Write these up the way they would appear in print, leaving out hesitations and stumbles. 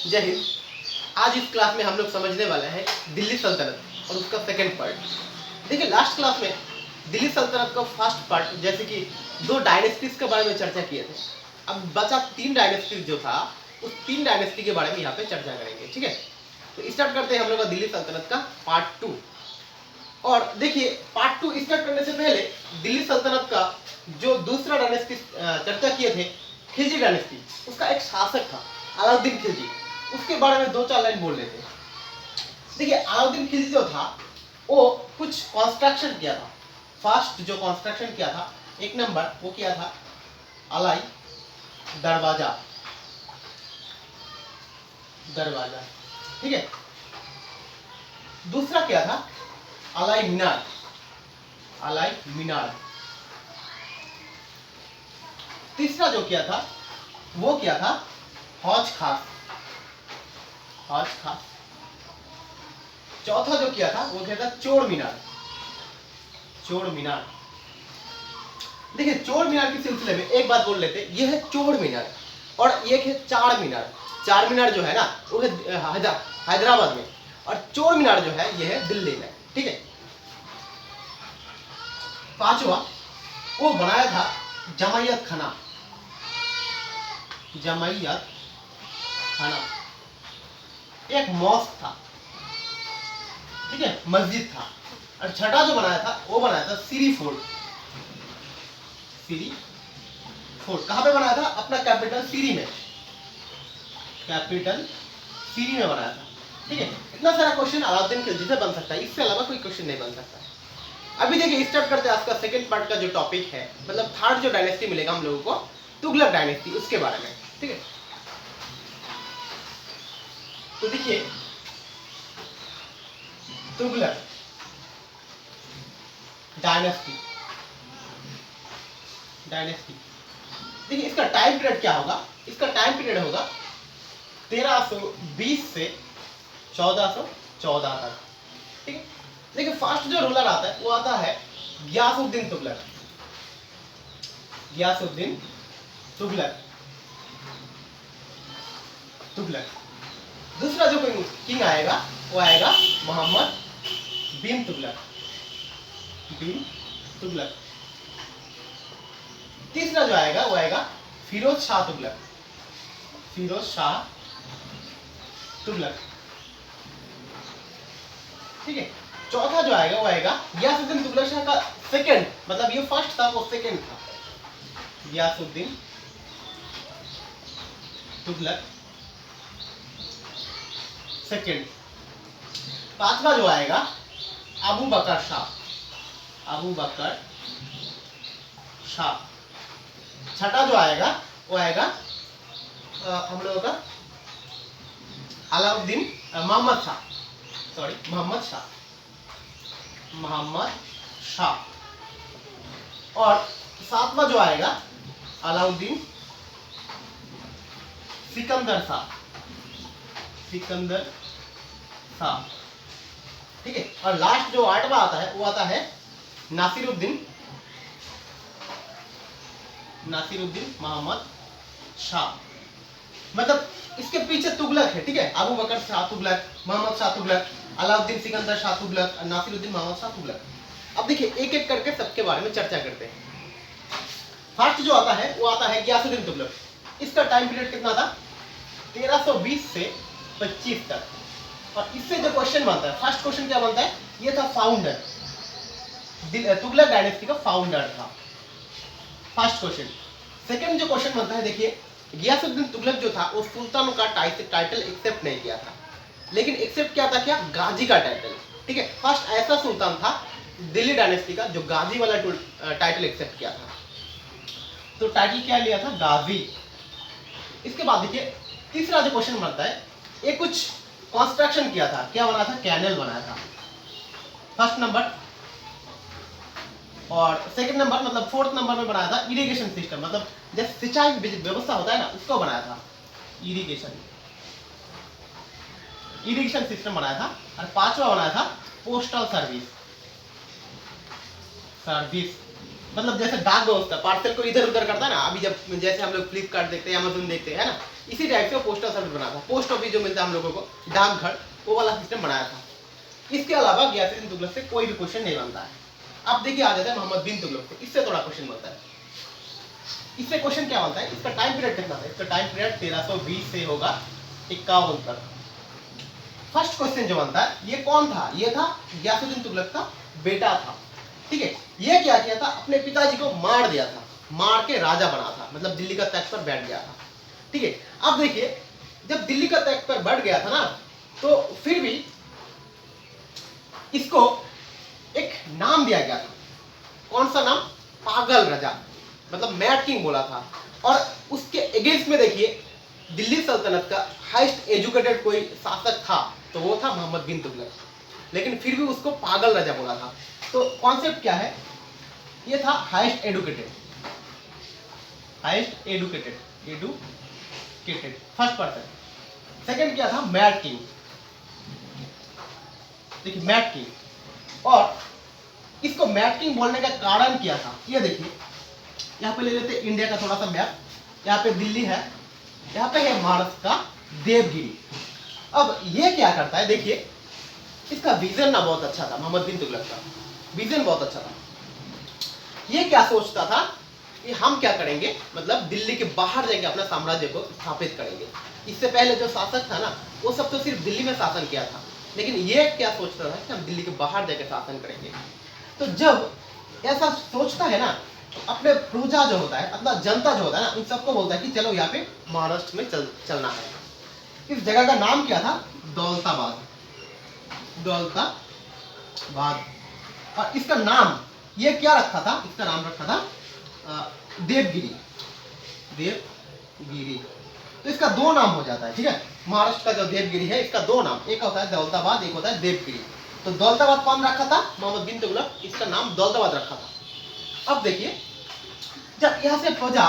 जय हिंद। आज इस क्लास में हम लोग समझने वाले हैं दिल्ली सल्तनत और उसका सेकंड पार्ट। देखिए लास्ट क्लास में दिल्ली सल्तनत का फर्स्ट पार्ट जैसे कि दो डायनेस्टीज के बारे में चर्चा किए थे। अब बचा तीन डायनेस्टीज जो था उस तीन डायनेस्टी के बारे में यहाँ पे चर्चा करेंगे। ठीक है, तो स्टार्ट करते हैं हम लोग का दिल्ली सल्तनत का पार्ट 2। और देखिए पार्ट 2 स्टार्ट करने से पहले दिल्ली सल्तनत का जो दूसरा डायनेस्टी चर्चा किए थे खिलजी डायनेस्टी, उसका एक शासक था अलाउद्दीन खिलजी। उसके बारे में दो चार लाइन बोल लेते हैं। देखिए अलाउद्दीन खिलजी जो था वो कुछ कंस्ट्रक्शन किया था। फर्स्ट जो कंस्ट्रक्शन किया था एक नंबर वो किया था अलाई दरवाजा। दरवाजा ठीक है। दूसरा क्या था अलाई मीनार। अलाई मीनार। तीसरा जो किया था वो किया था हौज खास। हौज खास। चौथा जो किया था वो किया था चोर मीनार। चोर मीनार। देखिए चोर मीनार के सिलसिले में एक बात बोल लेते हैं, ये है चोर मीनार और एक है चार मीनार। चार मीनार जो है ना वो है हैदराबाद में और चोर मीनार जो है ये है दिल्ली में। ठीक है। पांचवा वो बनाया था जमायत खाना। जमायत खाना एक मॉस्क था, ठीक है, मस्जिद था। और छठा जो बनाया था वो बनाया था सीरी फोर्ट। सीरी फोर्ट कहां पे बनाया था? अपना कैपिटल सीरी में। कैपिटल सीरी में बनाया था। ठीक है। इतना सारा क्वेश्चन अलाउद्दीन खिलजी से बन सकता है, इसके अलावा कोई क्वेश्चन नहीं बन सकता। अभी देखिए स्टार्ट करते हैं आपका सेकंड पार्ट का जो टॉपिक है, मतलब थर्ड जो डायनेस्टी मिलेगा हम लोगों को तुगलक डायनेस्टी, उसके बारे में। ठीक है, तो देखिए तुगलक डायनेस्टी। डायनेस्टी देखिए इसका टाइम पीरियड क्या होगा? इसका टाइम पीरियड होगा 1320 से 1414 तक। ठीक है। देखिए फर्स्ट जो रूलर आता है वो आता है गियासुद्दीन तुगलक। गियासुद्दीन तुगलक। तुगलक। दूसरा जो किंग आएगा वो आएगा मोहम्मद बिन तुगलक। बिन तुगलक। तीसरा जो आएगा वो आएगा फिरोज शाह तुगलक। फिरोज शाह तुगलक। ठीक है। चौथा जो आएगा वो आएगा गियासुद्दीन तुगलक शाह का सेकंड, मतलब ये फर्स्ट था वो सेकंड था। गियासुद्दीन तुगलक सेकंड। पांचवा जो आएगा अबू बकर शाह। अबू बकर शाह। छठा जो आएगा वो आएगा हम लोगों का अलाउद्दीन मोहम्मद शाह। सॉरी मोहम्मद शाह। मोहम्मद शाह। और सातवां जो आएगा अलाउद्दीन सिकंदर शाह। सिकंदर शाह। ठीक है। और लास्ट जो आठवां आता है वो आता है नासिरुद्दीन। नासिरुद्दीन मोहम्मद शाह। मतलब इसके पीछे तुगलक है। ठीक है, अबू बकर शाह तुगलक, मोहम्मद शाह तुगलक, अलाउद्दीन सिकंदर शाह तुगलक, नासिरुद्दीन मोहम्मद शाह तुगलक। अब देखिए एक एक करके सबके बारे में चर्चा करते हैं। फर्स्ट जो आता है वो आता है गियासुद्दीन तुगलक। इसका टाइम पीरियड कितना था? 1320 से 25 तक। और इससे जो क्वेश्चन बनता है, फर्स्ट क्वेश्चन क्या बनता है? ये था फाउंडर, तुगलक डायनेस्टी का फाउंडर था फर्स्ट क्वेश्चन। सेकंड जो क्वेश्चन बनता है, देखिए गियासुद्दीन तुगलक जो था वो सुल्तान का टाइटल एक्सेप्ट नहीं किया था, लेकिन एक्सेप्ट किया था क्या? गाजी का टाइटल। ठीक है, फर्स्ट ऐसा सुल्तान था दिल्ली डायनेस्टी का जो गाजी वाला टाइटल एक्सेप्ट किया था। तो टाइटल क्या लिया था? गाजी। इसके बाद देखिए तीसरा जो क्वेश्चन बनता है, ये कुछ कंस्ट्रक्शन किया था। क्या बना था? कैनल बनाया था फर्स्ट नंबर। और सेकंड नंबर मतलब फोर्थ नंबर में बनाया था इरिगेशन सिस्टम, मतलब जैसे सिंचाई व्यवस्था होता है ना उसको बनाया था। इरिगेशन इरिगेशन सिस्टम बनाया था। और पांचवा बनाया था पोस्टल सर्विस। सर्विस मतलब जैसे डाक व्यवस्था पार्सल को इधर उधर करता है ना, अभी जब जैसे हम लोग फ्लिपकार्ट देखते हैं, अमेजोन देखते हैं, है ना, इसी टाइप से पोस्टल सर्विस बना था। पोस्ट ऑफिस जो मिलता है हम लोगों को, डाकघर, वो वाला सिस्टम बनाया था। इसके अलावा गियासुद्दीन तुगलक से कोई भी क्वेश्चन नहीं बनता है। अब देखिए आ जाता है मोहम्मद बिन तुगलक से, इससे थोड़ा क्वेश्चन बनता है। इससे क्वेश्चन क्या बनता है, इसका टाइम पीरियड कितना था? इसका टाइम पीरियड 1320 से होगा 51 तक। फर्स्ट क्वेश्चन जो बनता है, ये कौन था? ये था गियासुद्दीन तुगलक का बेटा था, ठीक है। ये क्या किया था, अपने पिताजी को मार दिया था, मार के राजा बना था, मतलब दिल्ली का तख्त पर बैठ गया था, ठीक है। अब देखिए जब दिल्ली का तख्त पर बैठ गया था ना, तो फिर भी इसको एक नाम दिया गया था। कौन सा नाम? पागल राजा, मतलब मैड किंग बोला था। और उसके अगेंस्ट में देखिए दिल्ली सल्तनत का हाईएस्ट एजुकेटेड कोई शासक था, तो वो था मोहम्मद बिन तुगलक, लेकिन फिर भी उसको पागल राजा बोला था। तो कॉन्सेप्ट क्या है, ये था highest educated, highest educated, educated first person. Second क्या था? मैड किंग, देखिए मैड किंग। और इसको मैड किंग बोलने का कारण क्या था, ये देखिए यहाँ पे ले लेते इंडिया का थोड़ा सा मैप। यहाँ पे दिल्ली है, यहाँ पे है महाराष्ट्र का देवगिरी। अब ये क्या करता है, देखिए इसका विजन ना बहुत अच्छा था, मोहम्मद बिन तुगलक का विजन बहुत अच्छा था। ये क्या सोचता था कि हम क्या करेंगे, मतलब दिल्ली के बाहर जाके अपना साम्राज्य को स्थापित करेंगे। इससे पहले जो शासक था ना, वो सब तो सिर्फ दिल्ली में शासन किया था, लेकिन ये क्या सोचता था कि हम दिल्ली के बाहर जाके शासन करेंगे। तो जब ऐसा सोचता है ना, तो अपने प्रजा जो होता है, अपना जनता जो होता है ना, उन सबको बोलता है कि चलो यहाँ पे महाराष्ट्र में चलना है। इस जगह का नाम क्या था? दौलताबाद, दौलताबाद। और इसका नाम ये क्या रखा था? इसका नाम रखा था देवगिरी, देवगिरी। तो इसका दो नाम हो जाता है, ठीक है। महाराष्ट्र का जो देवगिरी है, इसका दो नाम, एक होता है दौलताबाद, एक होता है देवगिरी। तो दौलताबाद कौन रखा था? मोहम्मद बिन तुगलक, इसका नाम दौलताबाद रखा था। अब देखिए जब यहाँ से प्रजा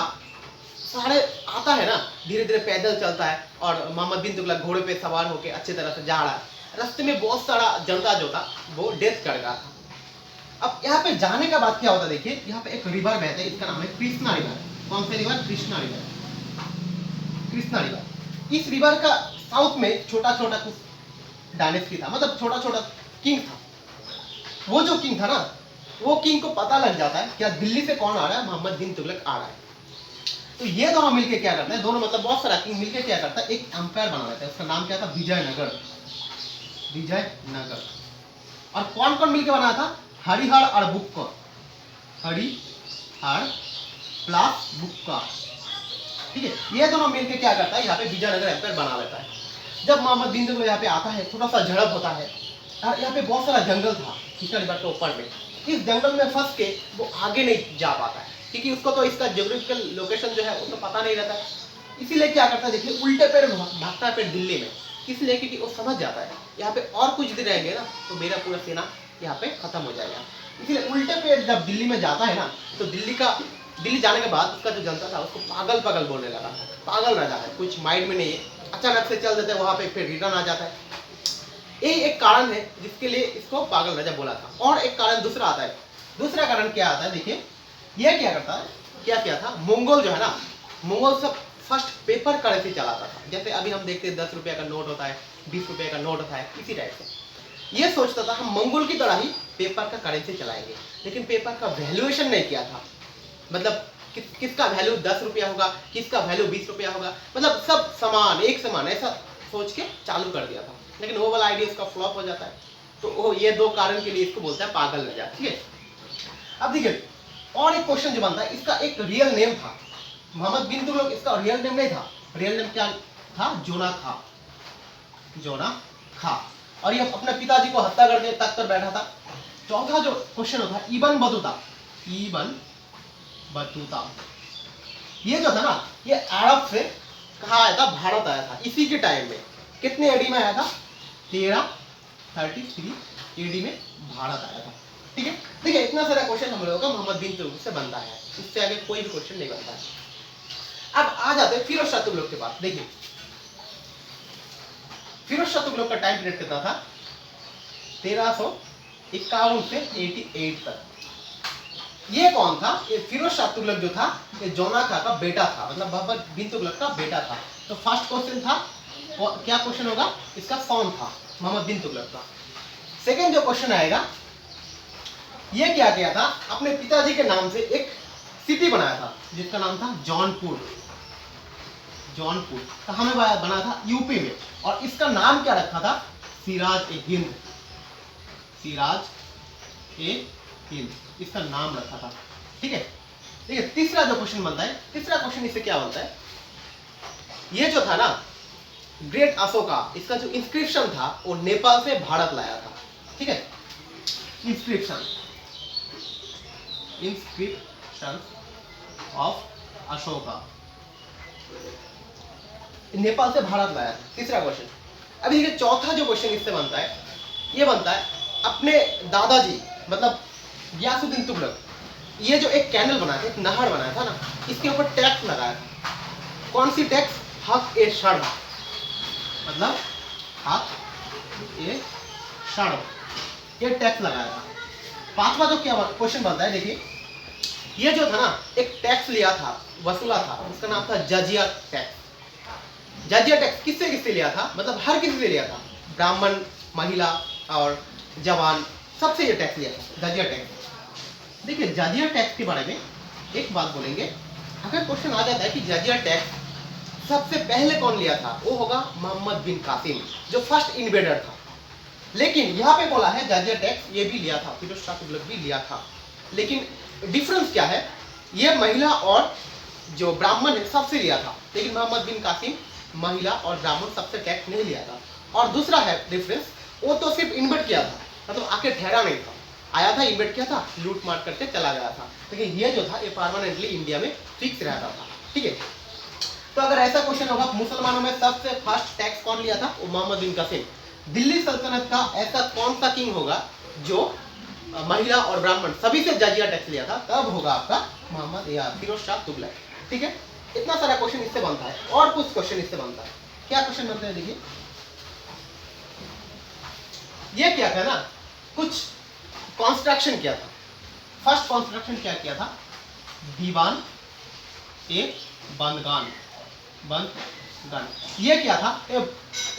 सारे आता है ना, धीरे धीरे पैदल चलता है, और मोहम्मद बिन तुगलक घोड़े पे सवार होकर अच्छे तरह से जा रहा है, रास्ते में बहुत सारा जनता जो था वो डेथ कर गया था। अब यहाँ पे जाने का बाद क्या होता है, देखिए यहाँ पे एक रिवर बहता है, इसका नाम है कृष्णा रिवर। कौन सा river? Krishna river, Krishna river. इस रिवर का साउथ में छोटा छोटा कुछ डायनेस्टी था, मतलब छोटा छोटा किंग था। वो जो किंग था ना, वो किंग को पता लग जाता है क्या दिल्ली से कौन आ रहा है, मोहम्मद बिन तुगलक आ रहा है। तो ये दोनों मिलके क्या करते हैं, दोनों मतलब बहुत सारा किंग मिलके क्या करता है, एक एम्पायर बना लेता है। उसका नाम क्या था? विजयनगर, विजयनगर। और कौन कौन मिलके बनाया था? हरिहर और बुक्कर, हरिहर प्लस बुक्कर, ठीक है। ये दोनों मिलके क्या करता है, यहाँ पे विजयनगर एम्पायर बना लेता है। जब मोहम्मद बिन तुगलक यहाँ पे आता है, थोड़ा सा झड़प होता है, और यहाँ पे बहुत सारा जंगल था कृष्णा रिवर के ऊपर में। इस जंगल में फंस के वो आगे नहीं जा पाता है, क्योंकि उसको तो इसका ज्योग्राफिकल लोकेशन जो है वो तो पता नहीं रहता है। इसीलिए क्या करता है, देखिए उल्टे पैर भागता है फिर दिल्ली में, इसलिए क्योंकि वो समझ जाता है यहाँ पे और कुछ दिन रहेंगे ना तो मेरा पूरा सेना यहाँ पे खत्म हो जाएगा। इसलिए उल्टे पैर जब दिल्ली में जाता है ना, तो दिल्ली जाने के बाद उसका जो जनता था उसको पागल पागल बोलने लगा, पागल राजा है, कुछ माइंड में नहीं है, अचानक से चल देते हैं वहां पे, फिर रिटर्न आ जाता है। ये एक कारण है जिसके लिए इसको पागल राजा बोला था। और एक कारण दूसरा आता है। दूसरा कारण क्या आता है, देखिए ये क्या करता है, क्या किया था, मंगोल जो है ना, मंगोल सब फर्स्ट पेपर करेंसी चलाता था। जैसे अभी हम देखते हैं 10 रुपये का नोट होता है, 20 रुपये का नोट होता है, इसी टाइप से ये सोचता था हम मंगोल की तरह ही पेपर का करेंसी चलाएंगे। लेकिन पेपर का वैल्यूएशन नहीं किया था, मतलब किसका वैल्यू 10 रुपया होगा, किसका वैल्यू 20 रुपया होगा, मतलब सब समान, एक समान, ऐसा सोच के चालू कर दिया था। लेकिन वो वाला आइडिया इसका फ्लॉप हो जाता है। तो वो ये दो कारण के लिए इसको बोलता है पागल राजा, ठीक है। अब देखिए और एक क्वेश्चन जो बनता है, इसका एक रियल नेम था, मोहम्मद बिन तुगलक इसका रियल नेम नहीं था। रियल नेम क्या था? जोना खा, जोना खा। और ये अपने पिताजी को हत्या करके तख्त पर बैठा था। चौथा जो क्वेश्चन होता है, इबन बतूता, इबन बतूता, ये जो था ना, ये अरब से कहाँ आया था? भारत आया था इसी के टाइम में। कितने एडी में आया था? 1333 एडी में भारत आया था, ठीक है। देखिए इतना सारा क्वेश्चन हम लोगों का मोहम्मद बिन तुगलक से बनता है, इससे आगे कोई भी क्वेश्चन नहीं बनता है। अब आ जाते हैं फिरोज शाह तुगलक के पास। देखिए फिरोज शाह तुगलक का टाइम पीरियड कितना था? 1351 से 88 तक। ये कौन था? ये फिरोज शाह तुगलक जो था, ये जौना खां का बेटा था, मतलब बाबर बिन तुगलक का बेटा था। तो फर्स्ट क्वेश्चन था, क्या क्वेश्चन होगा इसका? कौन था? मोहम्मद बिन तुगलक का। सेकंड जो क्वेश्चन आएगा, ये क्या किया था? अपने पिताजी के नाम से एक सिटी बनाया था जिसका नाम था जौनपुर। जौनपुर कहाँ में बना था? यूपी में। और इसका नाम क्या रखा था? सिराज ए हिंद। सिराज ए हिंद इसका नाम रखा था। ठीक है। देखिए तीसरा जो क्वेश्चन बनता है, तीसरा क्वेश्चन इससे क्या बनता है? ये जो था ना ग्रेट अशोका, इसका जो इंस्क्रिप्शन था वो नेपाल से भारत लाया था। ठीक है। इंस्क्रिप्शन ऑफ अशोका नेपाल से भारत लाया था। तीसरा क्वेश्चन। अभी देखिए चौथा जो क्वेश्चन इससे बनता है, ये बनता है अपने दादाजी मतलब गियासुद्दीन तुगलक, ये जो एक कैनल बनाया था, एक नहर बनाया था ना, इसके ऊपर टैक्स लगाया था। कौन सी टैक्स? हक ए शर्म, मतलब हक ए शर्म, ये टैक्स लगाया था। पांचवा जो क्या क्वेश्चन बनता है, देखिए ये जो था ना एक टैक्स लिया था, वसूला था, उसका नाम था जजिया टैक्स। जजिया टैक्स किससे किससे लिया था? मतलब हर किसी से लिया था, ब्राह्मण, महिला और जवान, सबसे ये टैक्स लिया था, जजिया टैक्स। देखिए जजिया टैक्स के बारे में एक बात बोलेंगे, अगर क्वेश्चन आ जाता है कि जजिया टैक्स सबसे पहले कौन लिया था, वो होगा मोहम्मद बिन कासिम, जो फर्स्ट इन्वेडर था। लेकिन यहाँ पे बोला है जजिया टैक्स ये भी लिया था, फिरोज शाह तुगलक भी लिया था। लेकिन डिफरेंस क्या है? ये महिला और जो ब्राह्मण है सबसे लिया था, लेकिन मोहम्मद बिन कासिम महिला और ब्राह्मण सबसे टैक्स नहीं लिया था। और दूसरा है डिफरेंस, वो तो सिर्फ इन्वेट किया था, मतलब आके ठहरा नहीं था, आया था, इन्वेट किया था, लूट मार करके चला गया था। लेकिन ये जो था ये परमानेंटली इंडिया में फिक्स रहता था। ठीक है। तो अगर ऐसा क्वेश्चन होगा मुसलमानों में सबसे फर्स्ट टैक्स कौन लिया था, वो मोहम्मद बिन कासिम। दिल्ली सल्तनत का ऐसा कौन सा किंग होगा जो महिला और ब्राह्मण सभी से जजिया टैक्स लिया था, तब होगा आपका मोहम्मद या फिरोज शाह तुगलक। ठीक है। इतना सारा क्वेश्चन इससे बनता है, और कुछ क्वेश्चन इससे बनता है। क्या क्वेश्चन बनते हैं? देखिए ये क्या था ना, कुछ कंस्ट्रक्शन किया था। फर्स्ट कंस्ट्रक्शन क्या किया था? दीवान ए बंदगान। बंदगान ये क्या था?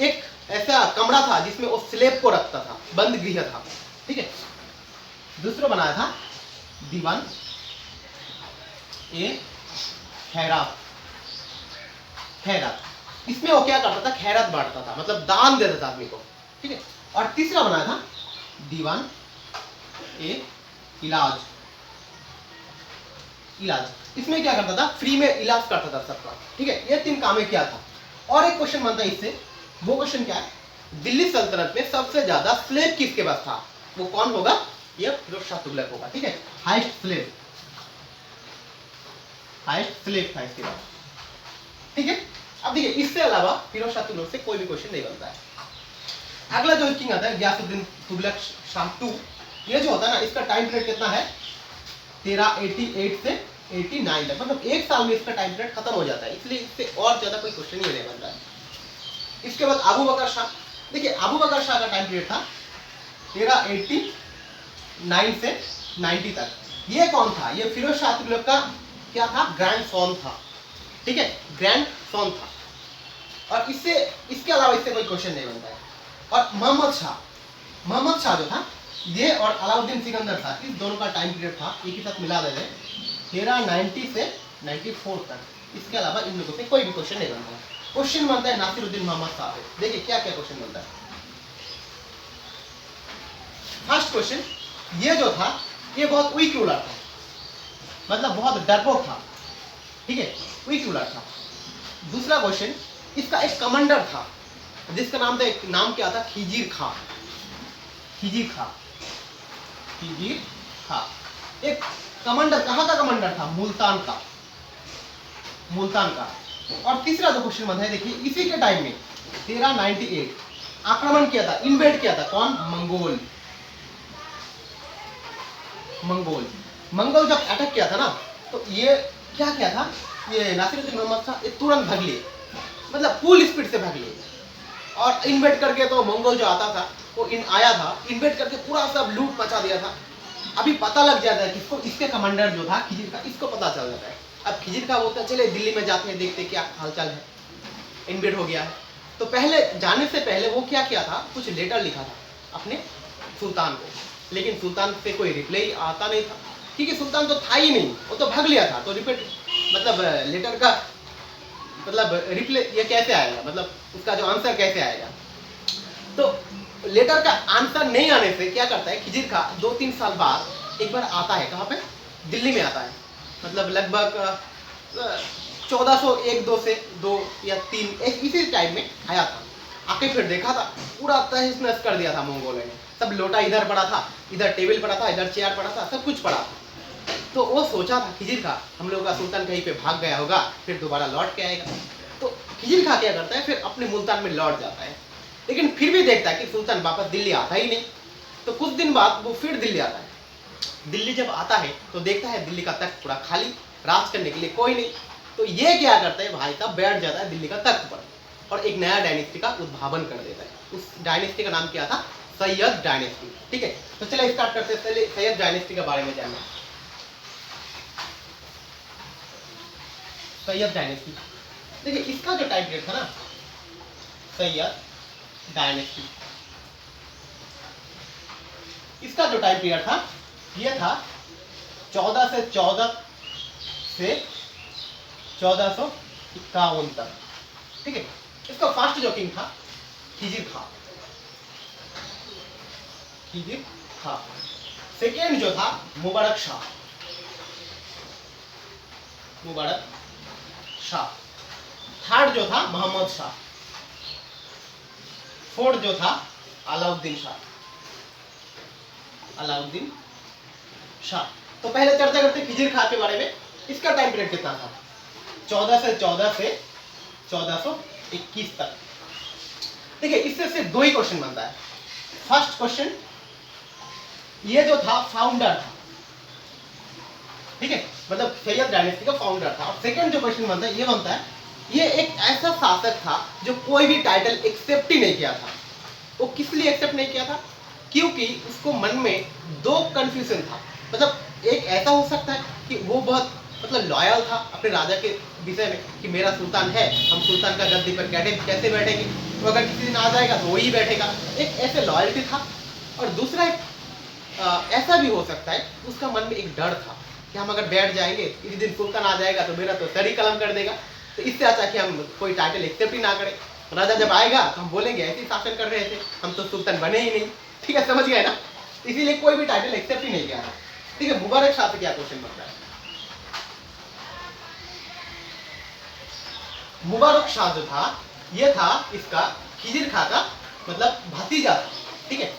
एक ऐसा कमरा था जिसमें वो स्लेब को रखता था, बंद गृह था। ठीक है। दूसरा बनाया था दीवान ए खैरात। खैरात इसमें वो क्या करता था? खैरात बांटता था, मतलब दान देता था आदमी को। ठीक है। और तीसरा बनाया था दीवान ए इलाज। इलाज इसमें क्या करता था? फ्री में इलाज करता था सबका। ठीक है। ये तीन कामें किया था। और एक क्वेश्चन बनता है इससे, वो क्वेश्चन क्या है? दिल्ली सल्तनत में सबसे ज्यादा स्लेव किसके पास था? वो कौन होगा? ये फिरोज शाह तुगलक होगा। ठीक है। हाईएस्ट स्लेव था इसके बाद। ठीक है। अब देखिए इससे अलावा फिरोज शाह तुगलक से कोई भी क्वेश्चन नहीं बनता है। अगला जो किंग आता है गियासुद्दीन तुगलक शाह टू, ये जो होता है ना, इसका टाइम पीरियड कितना है? 1388 से 89 तक, मतलब एक साल में इसका टाइम पीरियड खत्म हो जाता है, इसलिए इससे और ज्यादा कोई क्वेश्चन ही नहीं बनता है। इसके बाद अबू बकर शाह। देखिए अबू बकर शाह का टाइम पीरियड था 1389 से 90 तक। ये कौन था? ये फिरोज शाह तुगलक का क्या था? ग्रैंड सन था। ठीक है। ग्रैंड सन था। और इससे इसके अलावा इससे कोई क्वेश्चन नहीं बनता है। और मोहम्मद शाह जो था, ये और अलाउद्दीन सिकंदर था, इस दोनों का टाइम पीरियड था, एक ही साथ मिला देते 1390 से 94 तक। इसके अलावा इन लोगों से कोई भी क्वेश्चन नहीं बनता है। क्वेश्चन बनता है नासिरुद्दीन मोहम्मद शाह पे। देखिए क्या क्या क्वेश्चन बनता है। फर्स्ट क्वेश्चन, ये जो था ये बहुत वीक रूलर था, मतलब बहुत डरपोक था। ठीक है। वीक रूलर था। दूसरा क्वेश्चन, इसका एक कमांडर था जिसका नाम क्या था? खिजीर खां। एक कमांडर, कहाँ का कमांडर था? मुल्तान का। और तीसरा जो क्वेश्चन बनता है, देखिए इसी के टाइम में 1398 आक्रमण किया था, इन्वेड किया था। कौन? मंगोल जब अटैक किया था ना, तो ये क्या किया था? ये नासिरुद्दीन मोहम्मद शाह ये तुरंत भाग लिए, मतलब फुल स्पीड से भाग लिए। और इन्वेड करके तो मंगोल जो आता था वो आया था, इन्वेड करके पूरा सब लूट मचा दिया था। अभी पता लग जाता है किसको, इसके कमांडर जो था खिजिर का, इसको पता चल जाता है। अब खिजिर का बोलता है चले दिल्ली में जाते हैं, देखते क्या हालचाल है, इन्वेड हो गया है। तो पहले जाने से पहले वो क्या किया था, कुछ लेटर लिखा था अपने सुल्तान को, लेकिन सुल्तान से कोई रिप्लाई आता नहीं था, क्योंकि सुल्तान तो था ही नहीं, वो तो भाग लिया था। तो रिपीट मतलब लेटर का मतलब रिप्लाई ये कैसे आएगा, मतलब उसका जो आंसर कैसे आएगा। तो लेटर का आंसर नहीं आने से क्या करता है खिजिर खा, 2-3 साल बाद एक बार आता है, कहाँ पे, दिल्ली में आता है, मतलब लगभग 1401-2 से 2 या 3 इसी टाइम में आया था। आके फिर देखा था पूरा तहस नहस कर दिया था मंगोलों ने, सब लोटा इधर पड़ा था, इधर टेबल पड़ा था, इधर चेयर पड़ा था, सब कुछ पड़ा था। तो वो सोचा था खिजिर खा हम लोग का सुल्तान कहीं पे भाग गया होगा, फिर दोबारा लौट के आएगा। तो खिजिर खा क्या करता है, फिर अपने मुल्तान में लौट जाता है, लेकिन फिर भी देखता है कि सुल्तान वापस दिल्ली आता ही नहीं। तो कुछ दिन बाद वो फिर दिल्ली आता है। दिल्ली जब आता है तो देखता है दिल्ली का तख्त पूरा खाली, राज करने के लिए कोई नहीं। तो ये क्या करता है भाई साहब, बैठ जाता है दिल्ली का तख्त पर और एक नया डायनेस्टी का उद्भावन कर देता है। उस डायनेस्टी का नाम क्या था, सैयद डायनेस्टी। ठीक है, तो चलिए स्टार्ट करते हैं, पहले सैयद डायनेस्टी के बारे में जानना। सैयद डायनेस्टी, देखिए इसका जो टाइम पीरियड था ना, सैयद डायनेस्टी, इसका जो टाइम पीरियड था ये था 1414 से 1451 तक। ठीक है, इसका फर्स्ट जो किंग था खिजिर खा, खिजिर खा। सेकेंड जो था मुबारक शाह, मुबारक शाह। थर्ड जो था मोहम्मद शाह। फोर्थ जो था अलाउद्दीन शाह, अलाउद्दीन शाह। तो पहले चर्चा करते हैं खिजिर खा के बारे में। इसका टाइम पीरियड कितना था, 1414 से 1421 तक। देखिए इससे सिर्फ 2 ही क्वेश्चन बनता है। फर्स्ट क्वेश्चन, ये जो था फाउंडर था, ठीक है, मतलब सैयद डायनेस्टी का फाउंडर था। और सेकंड जो क्वेश्चन बनता है, ये बनता है ये एक ऐसा शासक था जो कोई भी टाइटल एक्सेप्ट ही नहीं किया था। वो किस लिए एक्सेप्ट नहीं किया था, क्योंकि उसको मन में 2 कंफ्यूजन था। मतलब एक ऐसा हो सकता है कि वो बहुत मतलब लॉयल था अपने राजा के विषय में कि मेरा सुल्तान है, हम सुल्तान का गद्दी पर कैसे बैठेंगे, तो अगर किसी दिन आ जाएगा तो वही बैठेगा, एक ऐसे लॉयल्टी था। और दूसरा एक ऐसा भी हो सकता है उसका मन में एक डर था कि हम अगर बैठ जाएंगे किसी दिन सुल्तान आ जाएगा तो मेरा तो सर ही कलम कर देगा, तो इससे अच्छा कि हम कोई टाइटल एक्सेप्ट ही ना करें। राजा जब आएगा तो हम बोलेंगे ऐसे ही शासन कर रहे थे, हम तो सुल्तान बने ही नहीं। ठीक है, समझ गए ना, इसीलिए कोई भी टाइटल एक्सेप्ट ही नहीं किया था। ठीक है, मुबारक शाह से क्या क्वेश्चन बनता है। मुबारक शाह जो था ये था इसका खिजिर खा का मतलब भतीजा था। ठीक है,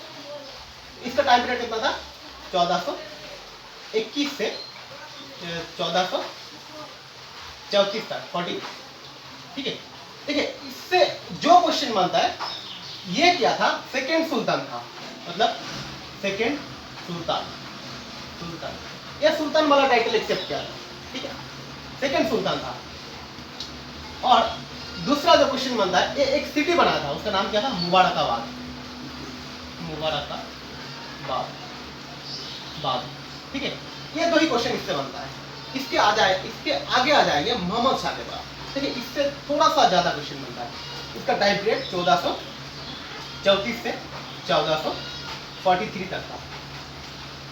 इसका टाइम पीरियड कितना था, 1421 से 1434 तक, 40। ठीक है, देखिए इससे जो क्वेश्चन बनता है ये क्या था, सेकेंड सुल्तान था, मतलब सेकेंड सुल्तान, सुल्तान या सुल्तान वाला टाइटल एक्सेप्ट किया था। ठीक है, सेकेंड सुल्तान था। और दूसरा जो क्वेश्चन बनता है, ये एक सिटी बना था, उसका नाम क्या था, मुबारकाबाद, मुबारकाबाद। ठीक है, ये 2 ही क्वेश्चन इससे बनता है। इसके आगे आ जाएंगे मोहम्मद शाह के बाद। ठीक है, इससे थोड़ा सा ज्यादा क्वेश्चन बनता है। इसका टाइम पीरियड 1434 से 1443 तक था,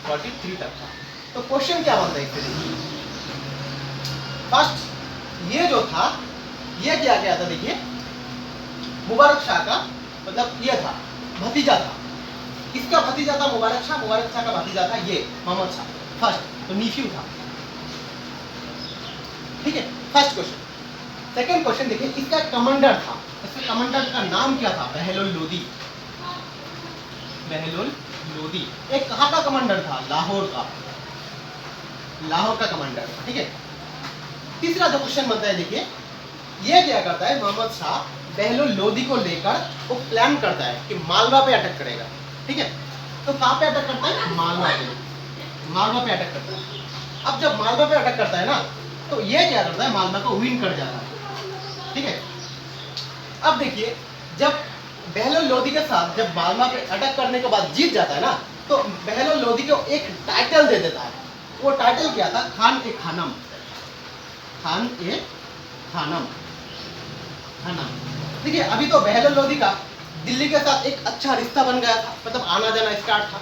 43 तक था। तो क्वेश्चन क्या बनता है इससे, फर्स्ट ये जो था ये क्या क्या था, देखिए मुबारक शाह का मतलब ये था भतीजा था, इसका भतीजा था मुबारक शाह का भतीजा था ये मोहम्मद शाह, फर्स्ट तो नीफ्यू था। ठीक है, फर्स्ट क्वेश्चन। सेकंड क्वेश्चन देखिए, इसका कमांडर था, इसका कमांडर का नाम क्या था, बहलोल लोदी, बहलोल लोदी। एक कहाँ का कमांडर था, लाहौर का, लाहौर का कमांडर था। ठीक है, तीसरा जो क्वेश्चन बनता है, देखिए ये क्या करता है, मोहम्मद शाह बहलोल लोदी को लेकर वो प्लान करता है कि मालवा पे अटैक करेगा। ठीक है, तो कहाँ पे अटैक करता है, मालवा पे, मालवा पे अटैक करता है। अब जब मालवा पे अटैक करता है ना, तो ये क्या करता है, मालवा को विन कर जाता है। ठीक है, अब देखिए जब बहलोल लोदी के साथ जब मालवा पे अटैक करने के बाद जीत जाता है ना, तो बहलोल लोधी को एक टाइटल दे देता है। वो टाइटल क्या था? खान ए खानम। खान ए खानम, खानम। देखिए अभी तो बहलोल लोधी का दिल्ली के साथ एक अच्छा रिश्ता बन गया था, मतलब आना जाना स्टार्ट था।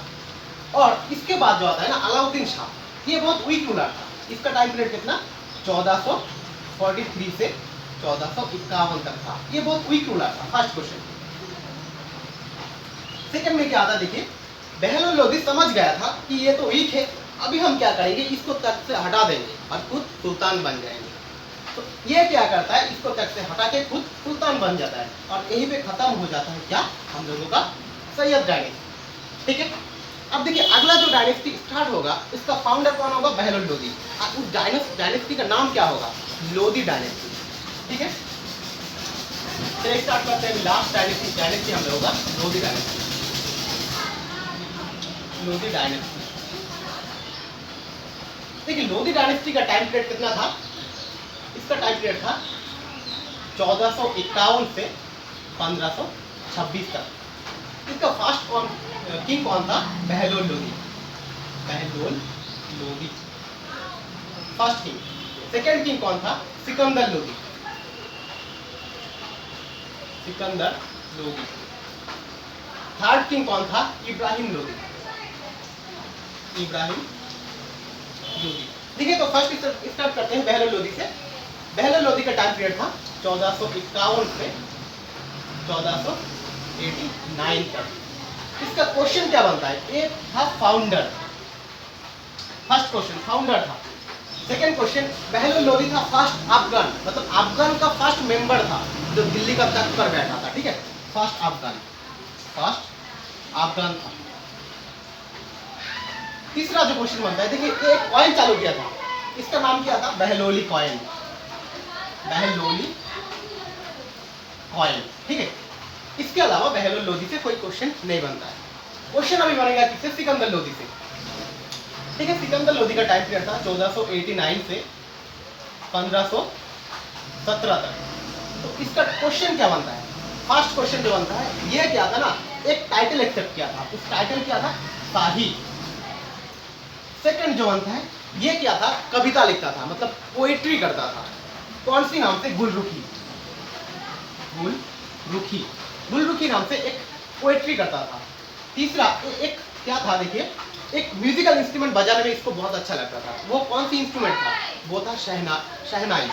और इसके बाद जो आता है ना अलाउद्दीन शाह, ये बहुत वीक रूलर था। इसका टाइम पीरियड कितना? 1443 से 1451 तक था। ये बहुत वीक रूलर था। First question. सेकंड में क्या आता है? देखिए बहलोल लोधी समझ गया था कि ये तो वीक है, अभी हम क्या करेंगे, इसको तख्त से हटा देंगे और खुद सुल्तान बन जाएंगे। तो ये क्या करता है? इसको तख्त से हटा के खुद सुल्तान बन जाता है और यहीं पे खत्म हो जाता है क्या? हम लोगों का सैयद डायनेस्टी। ठीक है, अब देखिए अगला जो डायनेस्टी स्टार्ट होगा इसका फाउंडर कौन होगा? बहलोल लोधी। और उस डायनेस्टी का नाम क्या होगा? लोधी डायनेस्टी। ठीक है, चलिए स्टार्ट करते हैं। लास्ट डायनेस्टी हम लोगों का लोधी डायनेस्टी। लोधी डायनेस्टी, देखिए लोधी डायनेस्टी का टाइम पीरियड कितना था? इसका टाइम पीरियड था 1451 से 1526 तक। इसका फर्स्ट किंग कौन था? Bahlol Lodhi. Bahlol Lodhi first king. Second king कौन था? सिकंदर लोधी। सिकंदर लोधी। थर्ड किंग कौन था? इब्राहिम लोधी। इब्राहिम लोधी। देखिए तो फर्स्ट स्टार्ट करते हैं बहलोल लोधी से। बहलोल लोधी का टाइम पीरियड था 1451 से 1489 तक। इसका क्वेश्चन क्या बनता है? एक था फाउंडर, फर्स्ट क्वेश्चन फाउंडर था। सेकंड क्वेश्चन बहलोल लोधी था फर्स्ट अफगान, मतलब अफगान का फर्स्ट मेंबर था जो दिल्ली का तख्त पर बैठा था। ठीक है, फर्स्ट अफगान था। तीसरा जो क्वेश्चन बनता है, देखिए एक कॉइन चालू किया था, इसका नाम क्या था? बहलोली कॉइन। बहलोली कॉइन। ठीक है, इसके अलावा बहलोल लोधी से कोई क्वेश्चन नहीं बनता है। क्वेश्चन अभी बनेगा किससे? सिकंदर लोधी से। ठीक है, सिकंदर लोधी का टाइम पीरियड था 1489 से 1517 तक। तो इसका क्वेश्चन क्या बनता है? फर्स्ट क्वेश्चन जो बनता है, ये क्या था ना, एक टाइटल एक्सेप्ट किया था। उस टाइटल क्या था? शाही। सेकंड जो बनता है, ये क्या था? कविता लिखता था, मतलब पोएट्री करता था। कौन सी नाम से? गुलरुखी। गुलरुखी नाम से एक पोएट्री करता था। तीसरा एक क्या था? देखिए एक म्यूजिकल इंस्ट्रूमेंट बजाने में इसको बहुत अच्छा लगता था। वो कौन सी इंस्ट्रूमेंट था? वो था शहनाई।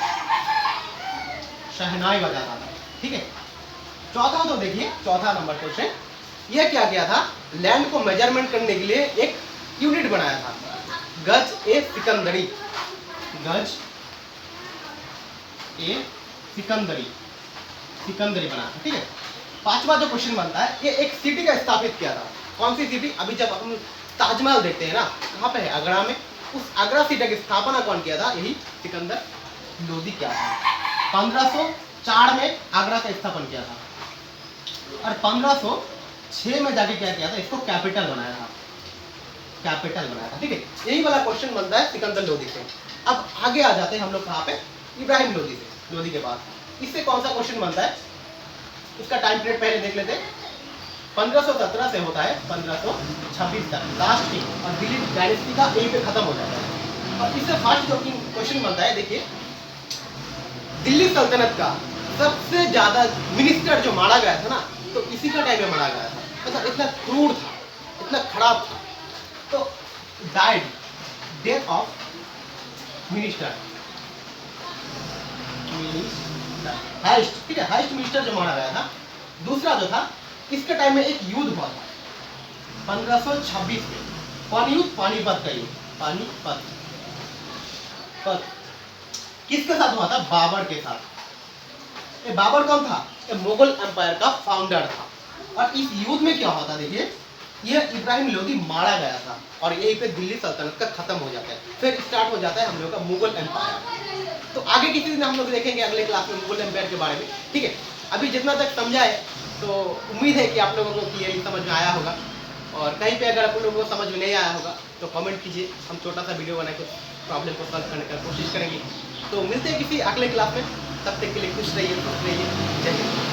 शहनाई बजाता था। ठीक है, चौथा तो देखिए, चौथा नंबर क्वेश्चन, ये क्या किया था? लैंड को मेजरमेंट करने के लिए एक यूनिट बनाया था, गज ए सिकंदरी। गज ए सिकंदरी बना था। ठीक है, पांचवा जो क्वेश्चन बनता है, ये एक सिटी का स्थापित किया था। कौन सी सिटी? अभी जब हम ताजमहल देखते हैं ना, कहाँ पे है? आगरा में। उस आगरा सिटी की स्थापना कौन किया था? यही सिकंदर लोधी किया था। 1504 में आगरा का स्थापन किया था और 1506 में जाके क्या किया था? इसको कैपिटल बनाया था। ठीक है, यही वाला क्वेश्चन बनता है सिकंदर लोधी से। अब आगे आ जाते हैं हम लोग कहाँ पे? इब्राहिम लोधी से। लोधी के बाद इससे कौन सा क्वेश्चन बनता है? इसका टाइम पीरियड पहले देख लेते हैं। 1517 से होता है 1526 तक, लास्ट किंग, और दिल्ली डायनेस्टी का यहीं पे खत्म हो जाता है। और इससे फर्स्ट जो क्वेश्चन बनता है, देखिए दिल्ली सल्तनत का सबसे ज्यादा मिनिस्टर जो मारा गया था ना, तो इसी का टाइम में मारा गया था। मतलब इतना क्रूर था, इतना खराब था। तो died, death of minister, heist. ठीक है, हाइस्ट मिनिस्टर जो मारा गया था। दूसरा जो था, इसके टाइम में एक युद्ध हुआ था 1526 में। कौन युद्ध? पानीपत का युद्ध। पानीपत किसके साथ हुआ था? बाबर के साथ। ये बाबर कौन था? ये मुगल एम्पायर का फाउंडर था। और इस युद्ध में क्या होता, देखिए ये इब्राहिम लोधी मारा गया था और यहीं पे दिल्ली सल्तनत का खत्म हो जाता है। फिर स्टार्ट हो जाता है हम लोग का मुगल एम्पायर। तो आगे किसी दिन हम लोग देखेंगे अगले क्लास में मुगल एम्पायर के बारे में। ठीक है, अभी जितना तक समझा है तो उम्मीद है कि आप लोगों को क्लियरली समझ में आया होगा। और कहीं पे अगर आप लोगों को समझ में नहीं आया होगा तो कमेंट कीजिए, हम छोटा सा वीडियो बना के प्रॉब्लम को सॉल्व करने की कोशिश करेंगे। तो मिलते हैं किसी अगले क्लास में, तब तक के लिए खुश रहिए, जय हिंद।